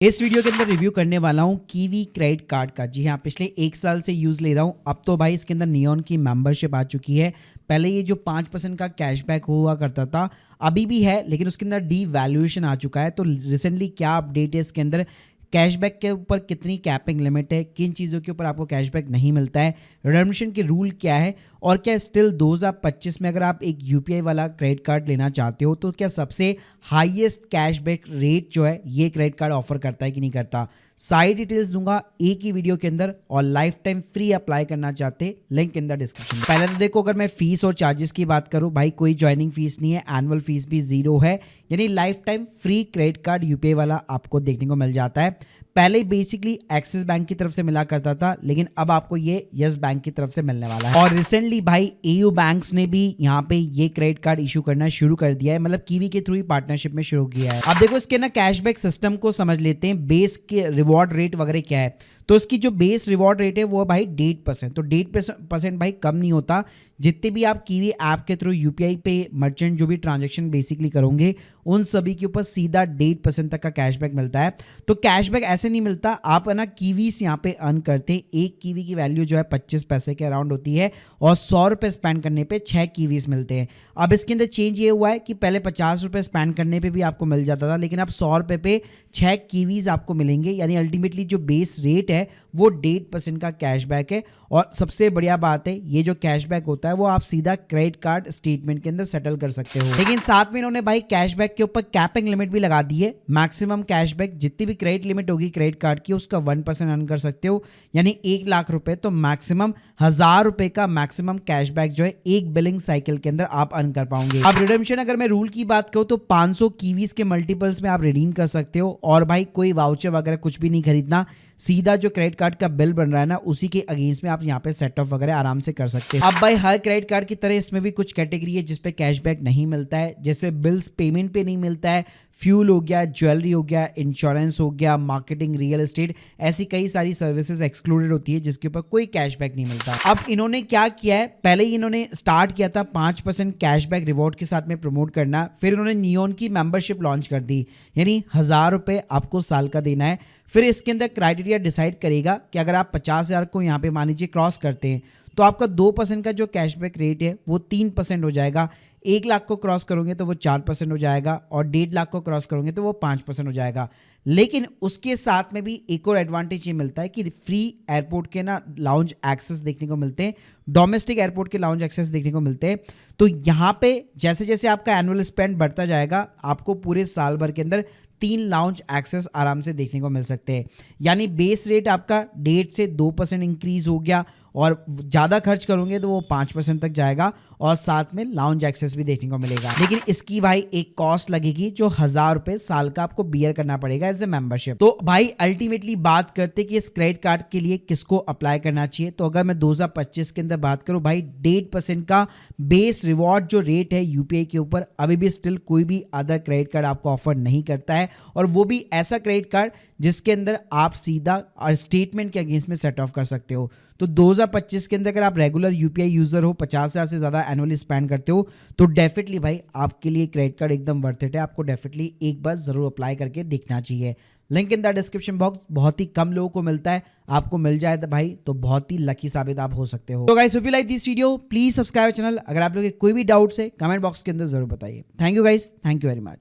इस वीडियो के अंदर रिव्यू करने वाला हूँ कीवी क्रेडिट कार्ड का। जी हाँ, पिछले 1 साल से यूज़ ले रहा हूँ। अब तो भाई इसके अंदर नियॉन की मेंबरशिप आ चुकी है। पहले ये जो 5% का कैशबैक हुआ करता था, अभी भी है, लेकिन उसके अंदर डी वैल्यूएशन आ चुका है। तो रिसेंटली क्या अपडेट है इसके अंदर, कैशबैक के ऊपर कितनी कैपिंग लिमिट है, किन चीज़ों के ऊपर आपको कैशबैक नहीं मिलता है, रिडम्पशन के रूल क्या है, और क्या स्टिल 2025 में अगर आप एक यूपीआई वाला क्रेडिट कार्ड लेना चाहते हो तो क्या सबसे हाईएस्ट कैशबैक रेट जो है ये क्रेडिट कार्ड ऑफर करता है कि नहीं करता, सारी डिटेल्स दूंगा एक ही वीडियो के अंदर। और लाइफ टाइम फ्री अप्लाई करना चाहते, लिंक इन द डिस्क्रिप्शन। पहले तो देखो, अगर मैं फीस और चार्जेस की बात करूं, भाई कोई ज्वाइनिंग फीस नहीं है, एनुअल फीस भी 0 है, यानी life time free credit card UPI वाला आपको देखने को मिल जाता है। पहले बेसिकली एक्सिस बैंक की तरफ से मिला करता था, लेकिन अब आपको ये यस बैंक की तरफ से मिलने वाला है। और रिसेंटली भाई एयू बैंक्स ने भी यहाँ पे ये क्रेडिट कार्ड इशू करना शुरू कर दिया है, मतलब कीवी के थ्रू ही पार्टनरशिप में शुरू किया है। अब देखो इसके ना कैशबैक सिस्टम को समझ लेते हैं, बेस के रिवॉर्ड रेट वगैरह क्या है। तो इसकी जो बेस रिवॉर्ड रेट है वो भाई 1.5%। तो 1.5% भाई कम नहीं होता। जितने भी आप कीवी ऐप के थ्रू यूपीआई पे मर्चेंट जो भी ट्रांजैक्शन बेसिकली करोगे, उन सभी के ऊपर सीधा 1.5% तक का कैशबैक मिलता है। तो कैशबैक ऐसे नहीं मिलता, आप है ना कीवीस यहाँ पे अर्न करते हैं। एक कीवी की वैल्यू जो है 25 पैसे के अराउंड होती है, और 100 रुपये स्पेंड करने पे 6 कीवीस मिलते हैं। अब इसके अंदर चेंज ये हुआ है कि पहले 50 रुपये स्पेंड करने पे भी आपको मिल जाता था, लेकिन अब 100 रुपये पे 6 कीवीज आपको मिलेंगे, यानी अल्टीमेटली जो बेस रेट है वो 1.5% का कैशबैक है। और सबसे बढ़िया बात है, ये जो कैशबैक होता है वो आप सीधा क्रेडिट कार्ड स्टेटमेंट के अंदर सेटल कर सकते हो। लेकिन साथ में इन्होंने भाई कैशबैक के ऊपर कैपिंग लिमिट भी लगा दी है। मैक्सिमम कैशबैक जितनी भी क्रेडिट लिमिट होगी क्रेडिट कार्ड की, उसका 1% अर्न कर सकते हो, यानी 1 लाख रुपए। तो मैक्सिमम 1000 रुपए का मैक्सिमम कैशबैक जो है एक बिलिंग साइकिल के अंदर आप अर्न कर पाओगे। अब रिडेम्पशन अगर मैं रूल की बात करूं तो 500 कीवीज के मल्टीपल्स में आप रिडीम कर सकते हो। और भाई कोई वाउचर वगैरह कुछ भी नहीं खरीदना, सीधा जो क्रेडिट कार्ड का बिल बन रहा है ना, उसी के अगेंस्ट में आप यहाँ पे सेट ऑफ वगैरह आराम से कर सकते हैं। अब भाई हर क्रेडिट कार्ड की तरह इसमें भी कुछ कैटेगरी है जिसपे कैशबैक नहीं मिलता है, जैसे बिल्स पेमेंट पे नहीं मिलता है, फ्यूल हो गया, ज्वेलरी हो गया, इंश्योरेंस हो गया, मार्केटिंग, रियल एस्टेट, ऐसी कई सारी सर्विसेज एक्सक्लूडेड होती है जिसके ऊपर कोई कैशबैक नहीं मिलता। अब इन्होंने क्या किया है, पहले ही इन्होंने स्टार्ट किया था 5% कैशबैक रिवॉर्ड के साथ में प्रमोट करना, फिर इन्होंने नियॉन की मेंबरशिप लॉन्च कर दी, यानी 1000 रुपये आपको साल का देना है। फिर इसके अंदर क्राइटेरिया डिसाइड करेगा कि अगर आप 50,000 को यहाँ पे मान लीजिए क्रॉस करते हैं तो आपका 2% का जो कैशबैक रेट है वो 3% हो जाएगा। 1 लाख को क्रॉस करोगे तो वो 4% हो जाएगा, और 1.5 लाख को क्रॉस करोगे तो वो 5% हो जाएगा। लेकिन उसके साथ में भी एक और एडवांटेज ये मिलता है कि फ्री एयरपोर्ट के ना लाउंज एक्सेस देखने को मिलते हैं, डोमेस्टिक एयरपोर्ट के लाउंज एक्सेस देखने को मिलते हैं। तो यहाँ पे जैसे जैसे आपका एनुअल स्पेंड बढ़ता जाएगा, आपको पूरे साल भर के अंदर 3 लाउंज एक्सेस आराम से देखने को मिल सकते हैं। यानी बेस रेट आपका 1.5 से 2% इंक्रीज हो गया, और ज़्यादा खर्च करोगे तो वो 5% तक जाएगा, और साथ में लाउंज एक्सेस भी देखने को मिलेगा। लेकिन इसकी भाई एक कॉस्ट लगेगी जो 1000 रुपये साल का आपको बियर करना पड़ेगा एज ए मेंबरशिप। तो भाई अल्टीमेटली बात करते कि इस क्रेडिट कार्ड के लिए किसको अप्लाई करना चाहिए, तो अगर मैं 2025 के अंदर बात करूं भाई, 1.5% का बेस रिवॉर्ड जो रेट है यूपीआई के ऊपर, अभी भी स्टिल कोई भी अदर क्रेडिट कार्ड आपको ऑफर नहीं करता है, और वो भी ऐसा क्रेडिट कार्ड जिसके अंदर आप सीधा स्टेटमेंट के अगेंस्ट में सेट ऑफ कर सकते हो। तो 2025 के अंदर अगर आप रेगुलर यूपीआई यूजर हो, 50,000 से ज़्यादा एनुअली स्पेंड करते हो, तो डेफिनेटली भाई आपके लिए क्रेडिट कार्ड एकदम वर्थ इट है। आपको डेफिनेटली एक बार जरूर अप्लाई करके देखना चाहिए। Link in the description box. बहुत ही कम लोगों को मिलता है, आपको मिल जाए तो भाई तो बहुत ही लकी साबित आप हो सकते हो। तो guys, hope you like this video, please subscribe channel. अगर आप लोगों के कोई भी डाउट्स है कमेंट बॉक्स के अंदर जरूर बताइए। Thank you guys, thank you very much.